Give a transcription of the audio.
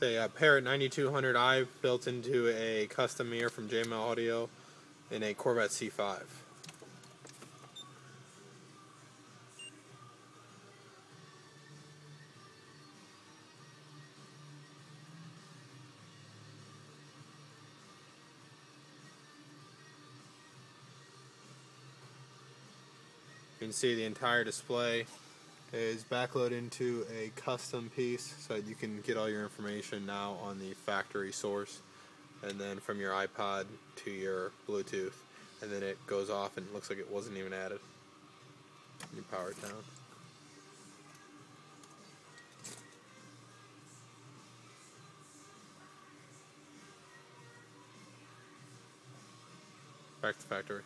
It's a Parrot 9200i built into a custom ear from JML Audio in a Corvette C5. You can see the entire display is backloaded into a custom piece, so you can get all your information now on the factory source, and then from your iPod to your Bluetooth, and then it goes off and it looks like it wasn't even added. You power it down. Back to factory.